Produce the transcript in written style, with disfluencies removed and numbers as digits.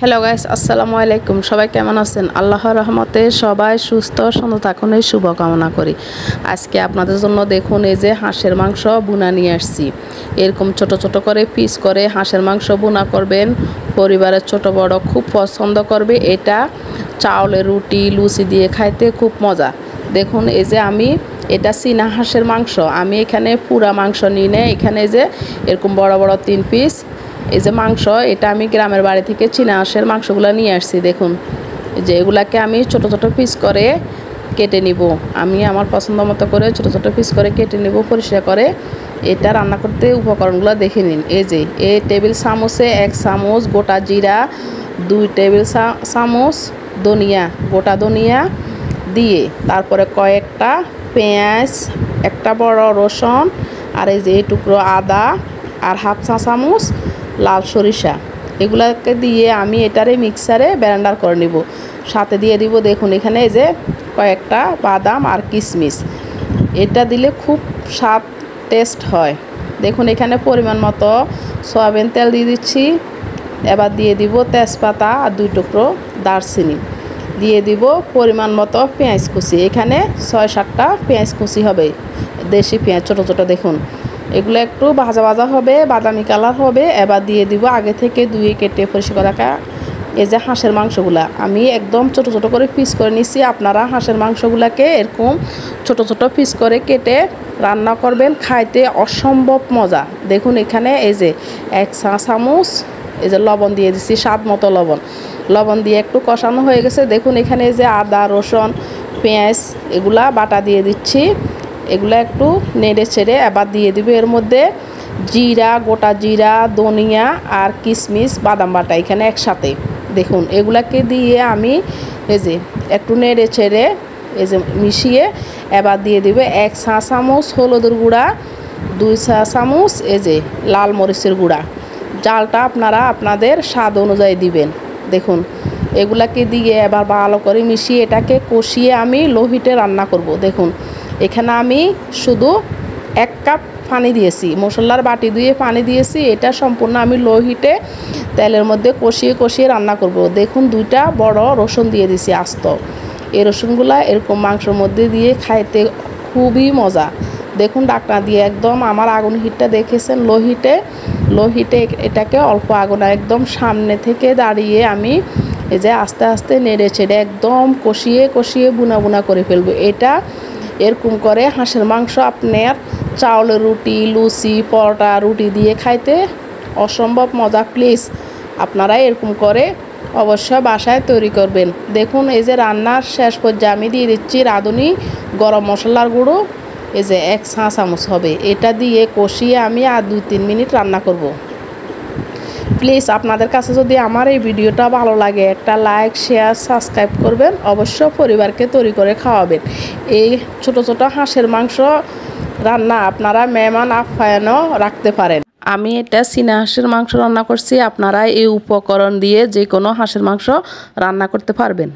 Hello guys, আসসালামু আলাইকুম। সবাই কেমন আছেন? আল্লাহর রহমতে সবাই সুস্থ সুন্দর থাকুন এই শুভকামনা করি। আজকে আপনাদের জন্য দেখুন এই যে হাঁসের মাংস বুনা নিয়ে আসছি। এরকম ছোট ছোট করে পিস করে হাঁসের মাংস বুনা করবেন, পরিবারের ছোট বড় খুব পছন্দ করবে। এটা চাউলের রুটি লুচি দিয়ে খাইতে খুব মজা। দেখুন এই যে আমি এটা চীনা হাঁসের মাংস, আমি এখানে পুরা মাংস নিয়ে নেই। এখানে যে এরকম বড় বড় 3 পিস এই যে মাংস, এটা আমি গ্রামের বাড়ি থেকে চীনা হাঁসের মাংসগুলো নিয়ে আসছি। দেখুন যে এগুলাকে আমি ছোট ছোট পিস করে কেটে নিব। আমি আমার পছন্দ মতো করে ছোট ছোট পিস করে কেটে নিব পরিষ্কার করে। এটা রান্না করতে উপকরণগুলো দেখে নিন। এই যে এই টেবিল চামচে 1 চামচ গোটা জিরা, 2 টেবিল চামচ ধনিয়া, গোটা ধনিয়া দিয়ে তারপরে কয়েকটা পেঁয়াজ, একটা বড় রসুন, আর এই যে এই টুকরো আদা, আর হাফ চা চামচ লাল সরিষা, এগুলাকে দিয়ে আমি এটারে মিক্সারে ব্লেন্ডার করে নিব। সাথে দিয়ে দিব দেখুন এখানে এই যে কয়েকটা বাদাম আর কিশমিশ, এটা দিলে খুব স্বাদ টেস্ট হয়। দেখুন এখানে পরিমাণ মতো সয়াবিন তেল দিয়ে দিচ্ছি। এবার দিয়ে দিব তেজপাতা আর 2 টুকরো দারচিনি, দিয়ে দিব পরিমাণ মতো পেঁয়াজ কুচি। এখানে 6-7টা পেঁয়াজ কুচি হবে, দেশি পেঁয়াজ ছোটো ছোটো। দেখুন এগুলো একটু ভাজা ভাজা হবে, বাদামি কালার হবে। এবার দিয়ে দিব আগে থেকে ধুয়ে কেটে পরিষ্কার রাখা এই যে হাঁসের মাংসগুলা, আমি একদম ছোট ছোট করে পিস করে নিচ্ছি। আপনারা হাঁসের মাংসগুলাকে এরকম ছোট ছোট পিস করে কেটে রান্না করবেন, খাইতে অসম্ভব মজা। দেখুন এখানে এই যে 1 চা চামচ এই যে লবণ দিয়ে দিচ্ছি, স্বাদ মতো লবণ দিয়ে একটু কষানো হয়ে গেছে। দেখুন এখানে এই যে আদা রসুন পেঁয়াজ এগুলা বাটা দিয়ে দিচ্ছি। এগুলো একটু নেড়ে ছেড়ে এবার দিয়ে দিব এর মধ্যে জিরা, গোটা জিরা, ধনিয়া আর কিশমিশ বাদাম বাটা এখানে একসাথে। দেখুন এগুলাকে দিয়ে আমি এই যে একটু নেড়ে ছেড়ে এই যে মিশিয়ে এবার দিয়ে দিব 1 চা চামচ হলুদের গুঁড়া, 2 চা চামচ এই যে লাল মরিচের গুঁড়া। জালটা আপনারা আপনাদের স্বাদ অনুযায়ী দিবেন। দেখুন এগুলাকে দিয়ে এবার ভালো করে মিশিয়ে এটাকে কষিয়ে আমি লো হিটে রান্না করব। দেখুন এখানে আমি শুধু 1 কাপ পানি দিয়েছি, মশলার বাটি দিয়ে পানি দিয়েছি। এটা সম্পূর্ণ আমি লো হিটে তেলের মধ্যে কষিয়ে কষিয়ে রান্না করব। দেখুন 2টা বড় রসুন দিয়ে দিছি আস্ত। এই রসুনগুলা এরকম মাংসের মধ্যে দিয়ে খাইতে খুবই মজা। দেখুন ডাকনা দিয়ে একদম আমার আগুন হিটটা দেখেছেন লো হিটে এটাকে অল্প আগুন একদম সামনে থেকে দাঁড়িয়ে আমি এই যে আস্তে আস্তে নেড়ে ছেড়ে একদম কষিয়ে কষিয়ে বুনা বুনা করে ফেলবো। এটা এরকম করে হাঁসের মাংস আপনার চাউলের রুটি লুচি পরোটা রুটি দিয়ে খাইতে অসম্ভব মজা। প্লিজ আপনারা এরকম করে অবশ্যই বাসায় তৈরি করবেন। দেখুন এই যে রান্নার শেষ পর্যায়ে আমি দিয়ে দিচ্ছি রাঁধুনি গরম মশলার গুঁড়ো, এই যে 1 চা চামচ হবে। এটা দিয়ে কষিয়ে আমি আর 2-3 মিনিট রান্না করব। প্লিজ আপনাদের কাছে যদি আমার এই ভিডিওটা ভালো লাগে একটা লাইক শেয়ার সাবস্ক্রাইব করবেন, অবশ্য পরিবারকে তৈরি করে খাওয়াবেন। এই ছোট ছোট হাঁসের মাংস রান্না আপনারা মেহমান আপ্যায়নও রাখতে পারেন। আমি এটা চীনা হাঁসের মাংস রান্না করছি, আপনারা এই উপকরণ দিয়ে যে কোনো হাঁসের মাংস রান্না করতে পারবেন।